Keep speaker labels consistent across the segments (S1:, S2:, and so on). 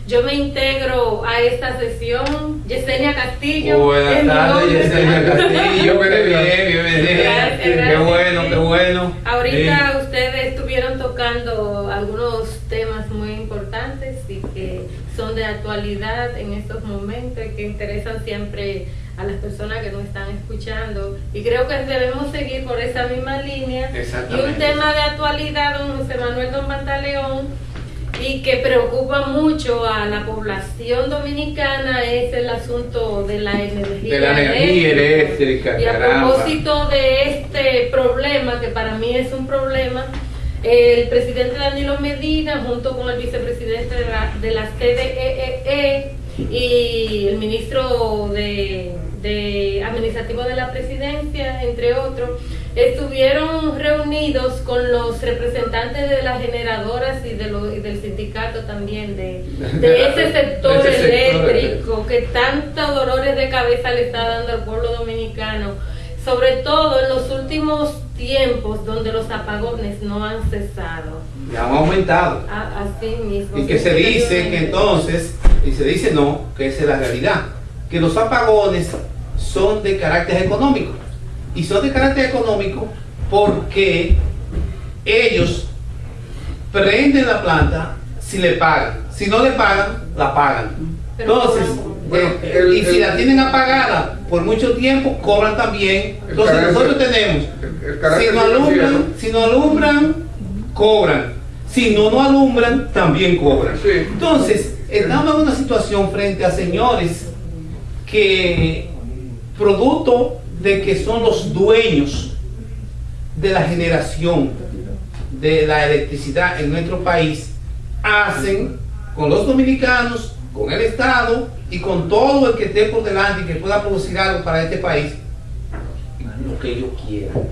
S1: Yo me integro a esta sesión. Yesenia Castillo.
S2: Buenas tardes, Yesenia Castillo. Qué bien, bienvenida.
S1: Gracias.
S2: Qué bueno, qué bueno.
S1: Ahorita ustedes estuvieron tocando algunos temas muy importantes y que son de actualidad en estos momentos y que interesan siempre a las personas que nos están escuchando, y creo que debemos seguir por esa misma línea. Y un tema de actualidad, don José Manuel Don Pantaleón, y que preocupa mucho a la población dominicana, es el asunto de la energía eléctrica. Y a propósito de este problema, que para mí es un problema, el presidente Danilo Medina, junto con el vicepresidente de la CDEE y el ministro de administrativo de la presidencia, entre otros, estuvieron reunidos con los representantes de las generadoras y del sindicato también de ese sector eléctrico que tantos dolores de cabeza le está dando al pueblo dominicano, sobre todo en los últimos tiempos donde los apagones no han cesado.
S2: Ya han aumentado.
S1: Así mismo.
S2: Y que se dice que entonces, y se dice no, que esa es la realidad, que los apagones son de carácter económico. Y son de carácter económico porque ellos prenden la planta si le pagan. Si no le pagan, la pagan. Entonces, y si la tienen apagada por mucho tiempo, cobran también. Entonces nosotros tenemos, si no alumbran, cobran. Si no alumbran, también cobran. Entonces, estamos en una situación frente a señores que, producto de que son los dueños de la generación de la electricidad en nuestro país, hacen con los dominicanos, con el Estado y con todo el que esté por delante y que pueda producir algo para este país, lo que ellos quieran.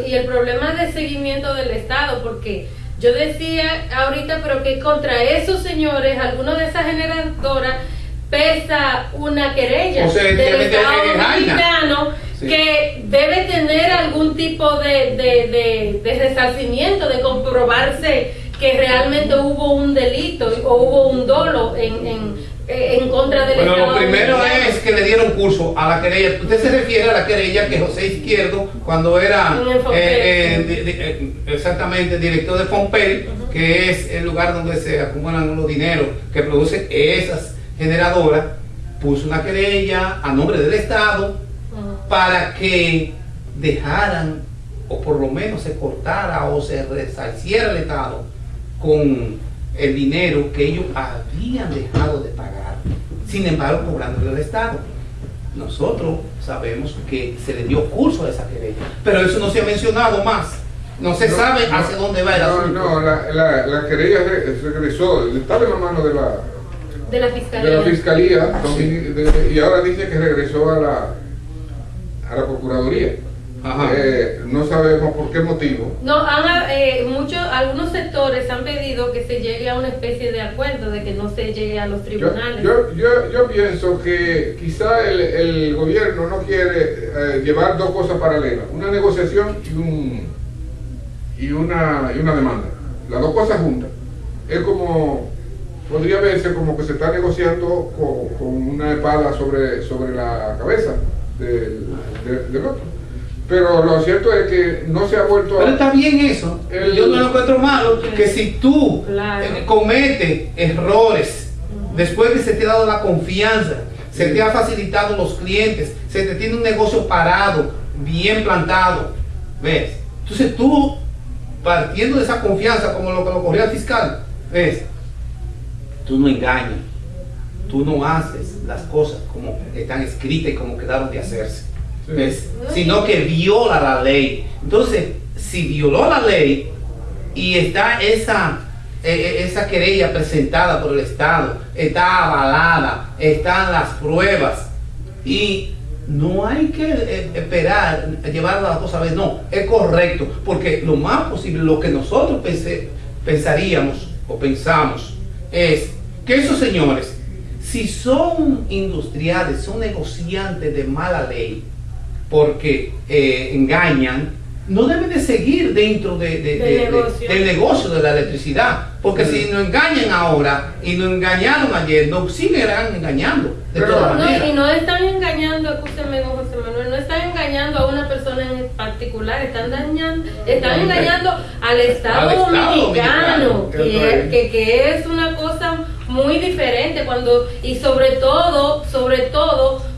S1: Y el problema de seguimiento del Estado, porque yo decía ahorita, pero que contra esos señores, algunos de esas generadoras, pesa una querella del Estado dominicano, que debe tener algún tipo de resarcimiento, de comprobarse que realmente hubo un delito o hubo un dolo en contra del Estado.
S2: Lo primero es que le dieron curso a la querella. Usted se refiere a la querella que José Izquierdo, cuando era exactamente director de Fompel, que es el lugar donde se acumulan los dineros que producen esas generadoras, puso una querella a nombre del Estado para que dejaran, o por lo menos se cortara o se resarciera el Estado con el dinero que ellos habían dejado de pagar, sin embargo cobrándole al Estado. Nosotros sabemos que se le dio curso a esa querella, pero eso no se ha mencionado más. No se sabe hacia dónde va el asunto.
S3: La querella regresó, estaba en la mano de la fiscalía, y ahora dice que regresó a la procuraduría. No sabemos por qué motivo.
S1: Algunos sectores han pedido que se llegue a una especie de acuerdo, de que no se llegue a los tribunales.
S3: Yo pienso que quizá el gobierno no quiere llevar dos cosas paralelas, una negociación y una demanda, las dos cosas juntas. Es como, podría verse como que se está negociando con una espada sobre la cabeza del otro. Pero lo cierto es que no se ha vuelto
S2: Pero está bien eso. Yo no lo encuentro malo, que si tú cometes errores, después que se te ha dado la confianza, se te ha facilitado los clientes, se te tiene un negocio parado, bien plantado, ¿ves? Entonces tú, partiendo de esa confianza, como lo que lo corrió al fiscal, ¿ves? Tú no engañas, tú no haces las cosas como están escritas y como quedaron de hacerse. Sino que viola la ley. Entonces, si violó la ley y está esa querella presentada por el Estado, está avalada, están las pruebas, y no hay que esperar llevar las cosas a ver, no, es correcto, porque lo más posible, lo que nosotros pensaríamos o pensamos es que esos señores, si son industriales, son negociantes de mala ley, porque engañan, no deben de seguir dentro del negocio de la electricidad, Porque si nos engañan ahora y nos engañaron ayer, nos seguirán engañando de todas maneras.
S1: Y no están engañando, escúcheme, don José Manuel, no están engañando a una persona en particular, están engañando al Estado dominicano, que es una cosa muy diferente y sobre todo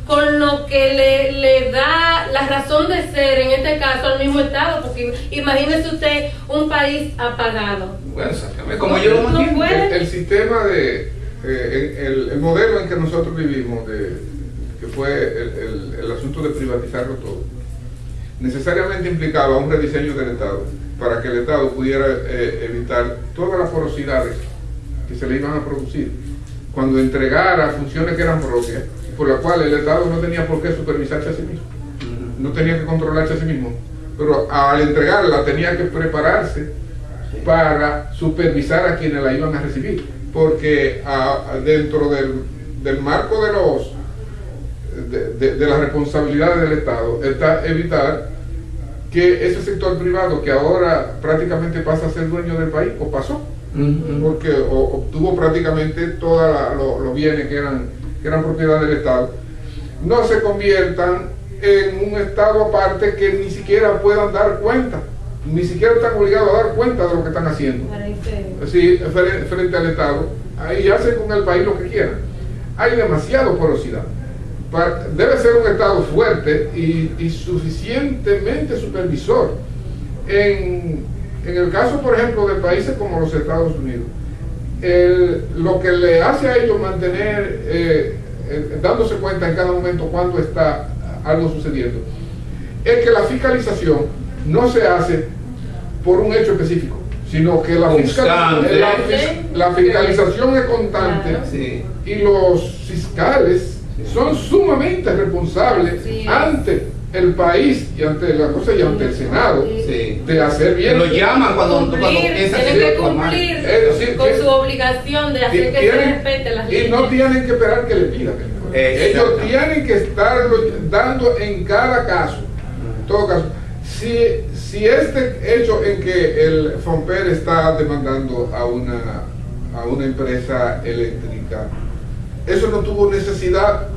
S1: con lo que le da la razón de ser, en este caso al mismo Estado, porque imagínese usted un país apagado.
S2: Bueno, exactamente, como yo lo mantengo.
S3: El sistema el modelo en que nosotros vivimos, que fue el asunto de privatizarlo todo, necesariamente implicaba un rediseño del Estado, para que el Estado pudiera evitar todas las porosidades que se le iban a producir cuando entregara funciones que eran propias, por las cuales el Estado no tenía por qué supervisarse a sí mismo, no tenía que controlarse a sí mismo, pero al entregarla tenía que prepararse para supervisar a quienes la iban a recibir, porque dentro del marco de las responsabilidades del Estado está evitar que ese sector privado, que ahora prácticamente pasa a ser dueño del país, o pasó, porque obtuvo prácticamente todos los bienes que eran propiedad del Estado, no se conviertan en un Estado aparte que ni siquiera puedan dar cuenta, ni siquiera están obligados a dar cuenta de lo que están haciendo. Así, frente al Estado, ahí hacen con el país lo que quieran. Hay demasiada porosidad. Debe ser un Estado fuerte y suficientemente supervisor. En el caso, por ejemplo, de países como los Estados Unidos, lo que le hace a ellos mantener, dándose cuenta en cada momento cuando está algo sucediendo, es que la fiscalización no se hace por un hecho específico, sino que la fiscalización es constante,
S2: claro. Sí.
S3: Y los fiscales son sumamente responsables ante el país y ante el Senado,
S2: sí,
S3: de hacer bien.
S2: Lo llaman cuando
S1: tienen que cumplir con su obligación de hacer que se respete las leyes.
S3: Y no tienen que esperar que le pidan. Ellos tienen que estarlo dando en cada caso. En todo caso, si este hecho en que el FONPER está demandando a una empresa eléctrica, eso no tuvo necesidad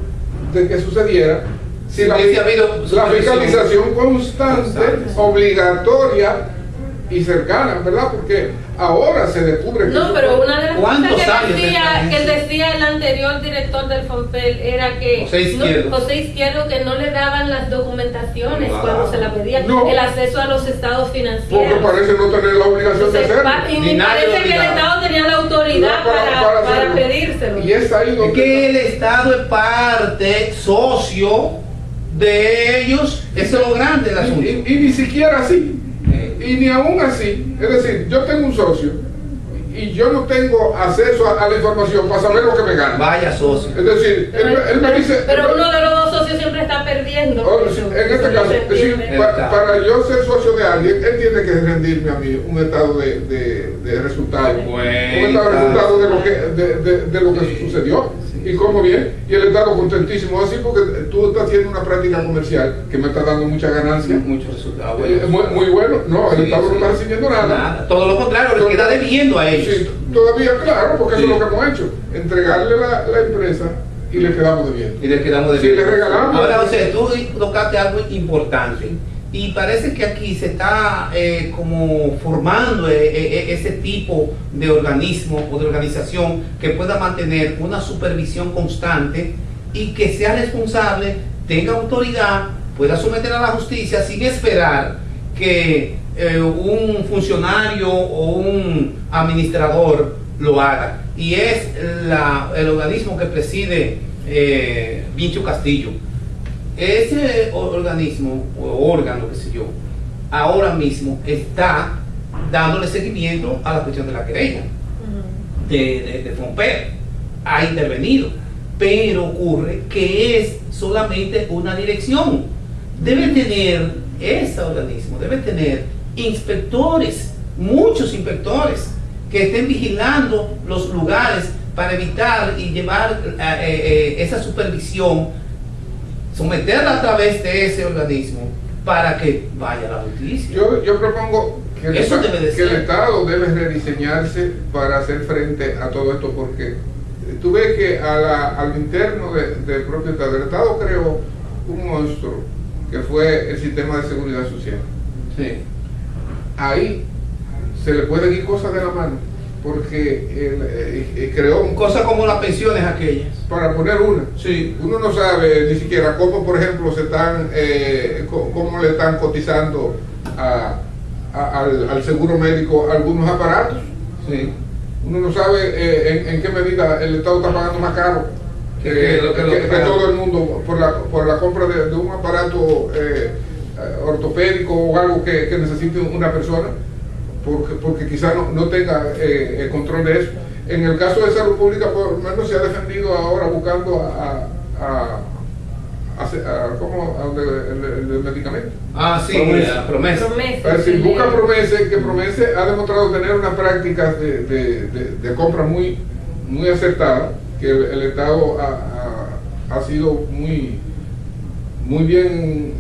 S3: de que sucediera, si la fiscalización constante, obligatoria y cercana, ¿verdad? Porque ahora se descubre que...
S1: No, pero una de las cosas que decía el anterior director del FONPEL era que José Izquierdo, que no le daban las documentaciones cuando se la pedían, el acceso a los estados financieros.
S3: Porque parece no tener la obligación de hacerlo.
S1: Y me parece que el Estado tenía la autoridad para pedírselo.
S3: Y es ahí donde...
S2: que el Estado es parte, socio de ellos, eso es lo grande del asunto.
S3: Y ni siquiera así. Y ni aún así, es decir, yo tengo un socio y yo no tengo acceso a la información para saber lo que me gana.
S2: Vaya socio.
S3: Es decir, él me dice...
S1: Pero uno de los dos socios siempre está perdiendo.
S3: En este caso, es decir, para yo ser socio de alguien, él tiene que rendirme a mí un estado de resultado. Un estado de resultado de lo que sucedió. Y cómo bien, y el Estado contentísimo así, porque tú estás haciendo una práctica comercial que me está dando mucha ganancia,
S2: muchos resultados
S3: muy bueno. No, el Estado no está recibiendo nada.
S2: Todo lo contrario, le queda debiendo a ellos.
S3: Sí, todavía, claro, porque eso es lo que hemos hecho, entregarle la empresa y le quedamos debiendo. Sí, le regalamos.
S2: Ahora, José, tú tocaste algo importante y parece que aquí se está como formando ese tipo de organismo o de organización que pueda mantener una supervisión constante y que sea responsable, tenga autoridad, pueda someter a la justicia sin esperar que un funcionario o un administrador lo haga. Y es el organismo que preside Vincho Castillo. Ese organismo o órgano, qué sé yo, ahora mismo está dándole seguimiento a la cuestión de la querella de FONPER. Ha intervenido, pero ocurre que es solamente una dirección. Debe tener ese organismo, debe tener inspectores, muchos inspectores que estén vigilando los lugares para evitar y llevar esa supervisión, someterla a través de ese organismo para que vaya a la justicia.
S3: Yo propongo
S2: Eso debe de ser.
S3: Que el Estado debe rediseñarse para hacer frente a todo esto, porque tú ves que al interno del propio Estado, el Estado creó un monstruo que fue el sistema de seguridad social.
S2: Sí.
S3: Ahí se le pueden ir cosas de la mano, porque creó
S2: cosas como las pensiones aquellas.
S3: Para poner una.
S2: Sí.
S3: Uno no sabe ni siquiera cómo, por ejemplo, cómo le están cotizando al seguro médico algunos aparatos.
S2: Sí.
S3: Uno no sabe en qué medida el Estado está pagando más caro que todo el mundo por la compra de un aparato ortopédico o algo que necesite una persona, porque quizá no tenga control de eso. En el caso de salud pública, por lo menos se ha defendido ahora buscando el medicamento.
S2: Ah, sí, promesa.
S3: Si busca Promese, que Promese ha demostrado tener una práctica de compra muy acertada, que el Estado ha sido muy bien,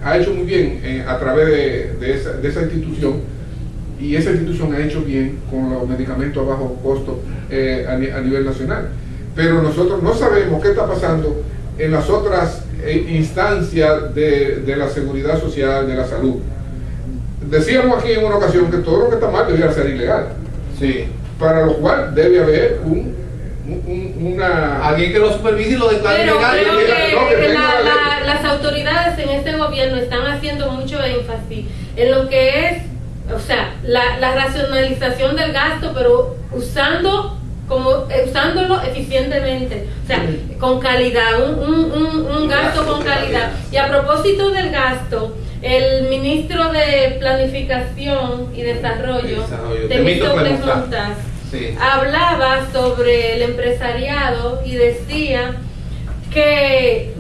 S3: ha hecho muy bien a través de esa institución, y esa institución ha hecho bien con los medicamentos a bajo costo a nivel nacional. Pero nosotros no sabemos qué está pasando en las otras instancias de la seguridad social, de la salud. Decíamos aquí en una ocasión que todo lo que está mal debería ser ilegal.
S2: Sí.
S3: Para lo cual debe haber
S2: alguien que lo supervise y lo declare ilegal.
S1: Creo que las autoridades en este gobierno están haciendo mucho énfasis en lo que es, o sea, la racionalización del gasto, pero usándolo eficientemente, o sea, con calidad, un gasto con calidad. Y a propósito del gasto, el ministro de Planificación y Desarrollo, Temístocles Montas, hablaba sobre el empresariado y decía que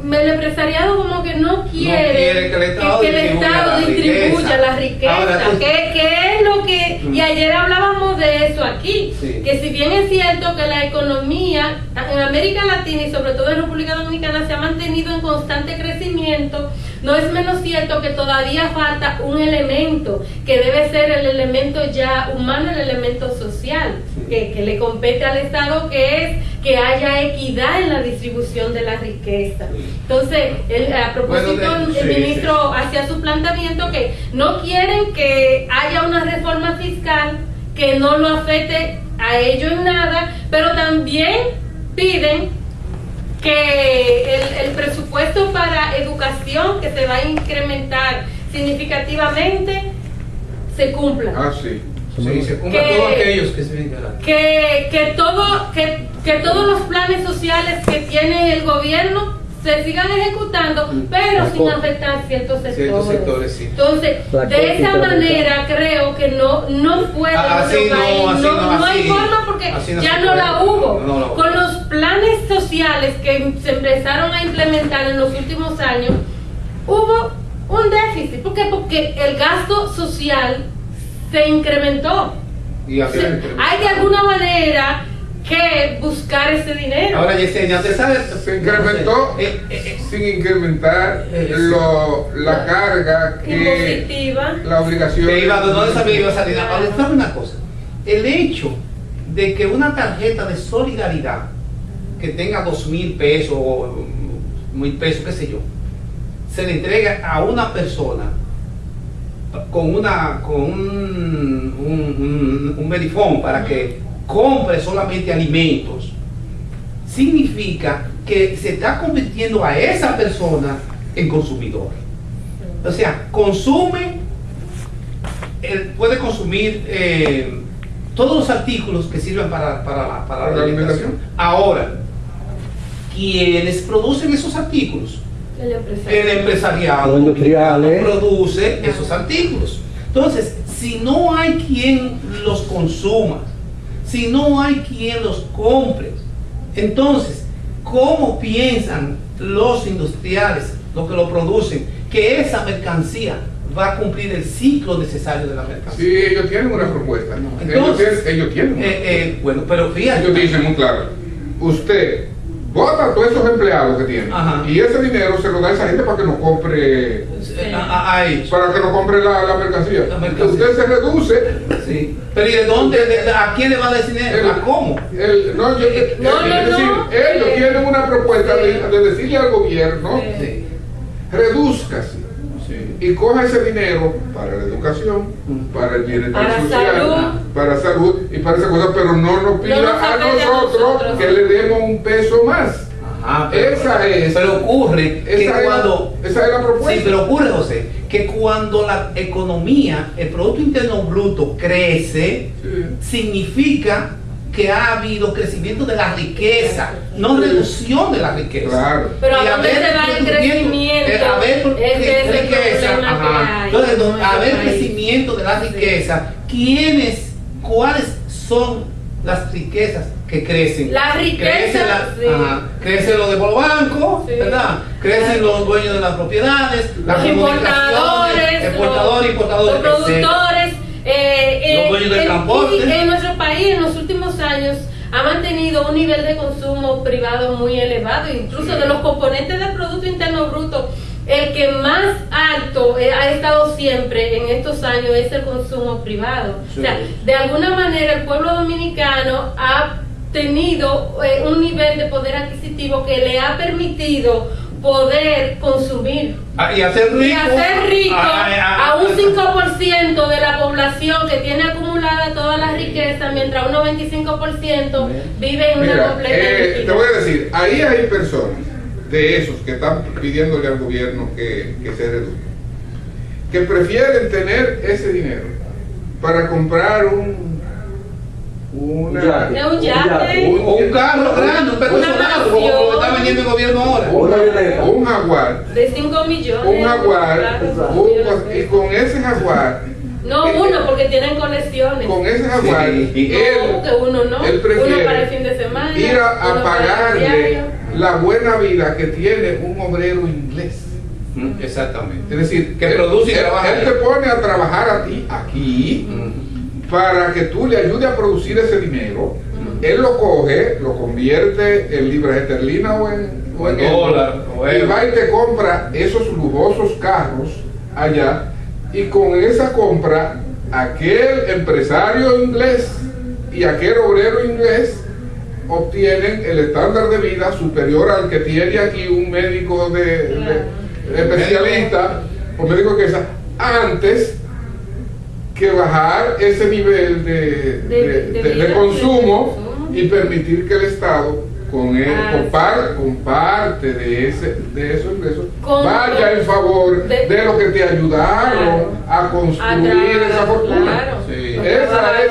S1: el empresariado como que no quiere que el Estado distribuya la riqueza, que es lo que, y ayer hablábamos de eso aquí, que si bien es cierto que la economía en América Latina y sobre todo en República Dominicana se ha mantenido en constante crecimiento, no es menos cierto que todavía falta un elemento que debe ser el elemento ya humano, el elemento social, que le compete al Estado, que es que haya equidad en la distribución de la riqueza. Entonces, a propósito, el ministro hacía su planteamiento que no quieren que haya una reforma fiscal que no lo afecte a ellos en nada, pero también piden que el presupuesto para educación, que se va a incrementar significativamente, se cumpla.
S3: Ah, sí.
S2: Sí, se cumplan todos aquellos que se vengan.
S1: Que todos los planes sociales que tiene el gobierno se sigan ejecutando, pero sin afectar ciertos sectores.
S2: Sí.
S1: Entonces, de esa manera creo que no puede nuestro país, no hay forma, porque ya no la hubo. Con los planes sociales que se empezaron a implementar en los últimos años, hubo un déficit. ¿Por qué? Porque el gasto social se incrementó. Hay de alguna manera que buscar ese dinero.
S2: Ahora, Yesenia, ¿usted sabe?
S3: Se incrementó sin incrementar la carga
S1: impositiva,
S3: la obligación.
S2: Ahora, ¿sabe una cosa? El hecho de que una tarjeta de solidaridad que tenga 2,000 pesos o 1,000 pesos, qué sé yo, se le entrega a una persona con un verifón para que compre solamente alimentos, significa que se está convirtiendo a esa persona en consumidor. O sea, puede consumir todos los artículos que sirven para la alimentación. Ahora, ¿quiénes producen esos artículos? El empresariado produce esos artículos. Entonces, si no hay quien los consuma, si no hay quien los compre, entonces, ¿cómo piensan los industriales, los que lo producen, que esa mercancía va a cumplir el ciclo necesario de la mercancía?
S3: Sí, ellos tienen una propuesta.
S2: Entonces,
S3: ellos tienen una propuesta.
S2: Bueno, pero fíjate.
S3: Ellos dicen muy claro, usted bota a todos esos empleados que tiene.
S2: Ajá.
S3: Y ese dinero se lo da a esa gente para que no compre, para que no compre la mercancía. Usted se reduce.
S2: Sí. Pero ¿y de dónde? ¿A quién le va a dar ese dinero? ¿A cómo?
S3: Es decir, ellos tienen una propuesta de decirle al gobierno, redúzcase. Y coja ese dinero para la educación, para el bienestar social, para salud y para esas cosas, pero no nos pida a nosotros que le demos un peso más.
S2: Ajá,
S3: pero
S2: ocurre que cuando...
S3: Esa es la propuesta.
S2: Sí, pero ocurre, José, que cuando la economía, el Producto Interno Bruto crece, significa que ha habido crecimiento de la riqueza, no reducción de la riqueza.
S3: Claro.
S1: Pero a dónde se va el crecimiento,
S2: entonces, a ver crecimiento de la riqueza, ¿cuáles son las riquezas que crecen?
S1: Las riquezas,
S2: crecen los de los bancos, ¿verdad? Crecen los dueños de las propiedades,
S1: los importadores, los productores.
S2: Los dueños del transporte.
S1: Y en nuestro país en los últimos años ha mantenido un nivel de consumo privado muy elevado, incluso de los componentes del Producto Interno Bruto, el que más alto ha estado siempre en estos años es el consumo privado. O sea, de alguna manera el pueblo dominicano ha tenido un nivel de poder adquisitivo que le ha permitido poder consumir
S2: y hacer rico
S1: a un 5% de la población que tiene acumulada toda la riqueza, mientras un 95% vive en una completa
S3: te voy a decir, ahí hay personas de esos que están pidiéndole al gobierno que se reduzca, que prefieren tener ese dinero para comprar un carro grande, un personal, como lo está vendiendo el gobierno ahora. Un Jaguar.
S1: De 5 millones.
S3: Un Jaguar. Y con ese Jaguar.
S1: No uno, porque tienen colecciones.
S3: Con ese Jaguar. Él prefiere
S1: uno para el fin de semana,
S3: ir a pagarle la buena vida que tiene un obrero inglés.
S2: Exactamente.
S3: Es decir,
S2: que produce y trabaja.
S3: Él te pone a trabajar a ti aquí. Para que tú le ayudes a producir ese dinero. Él lo coge, lo convierte en libras esterlinas o en dólar, y va y te compra esos lujosos carros allá, y con esa compra aquel empresario inglés y aquel obrero inglés obtienen el estándar de vida superior al que tiene aquí un médico de especialista o médico que antes que bajar ese nivel de consumo y permitir que el Estado con parte de esos ingresos vaya en favor de lo que te ayudaron a construir esa fortuna. Esa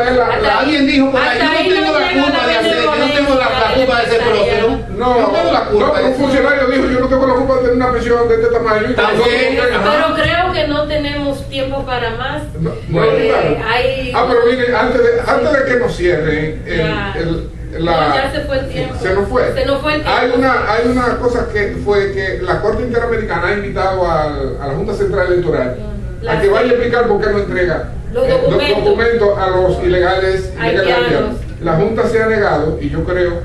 S3: es la
S2: alguien dijo por ahí, yo no tengo la culpa de hacer, yo no tengo la culpa de ser próspero. No,
S3: un funcionario dijo, yo no tengo la culpa de tener una pensión de este tamaño.
S1: Pero creo que no tenemos tiempo para más.
S3: Pero mire, antes de que nos cierren
S1: ya se fue el tiempo.
S3: Se nos fue el tiempo. Hay una cosa que fue que la Corte Interamericana ha invitado a la Junta Central Electoral a que vaya a explicar por qué no entrega los documentos a los ilegales haitianos. La Junta se ha negado, y yo creo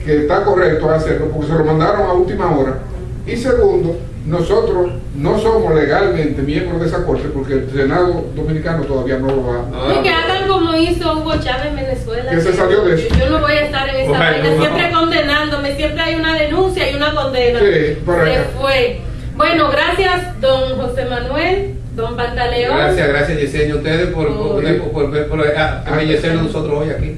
S3: que está correcto hacerlo porque se lo mandaron a última hora. Y segundo, nosotros no somos legalmente miembros de esa corte porque el Senado dominicano todavía no lo va.
S1: Y que hagan como hizo Hugo Chávez en Venezuela.
S3: Que se salió de eso.
S1: Yo no voy a estar en esa vaina, siempre condenándome, siempre hay una denuncia y una condena.
S3: Sí,
S1: se fue. Bueno, gracias don José Manuel, don Pantaleón.
S2: Gracias Yesenia, a ustedes por embellecernos nosotros hoy aquí.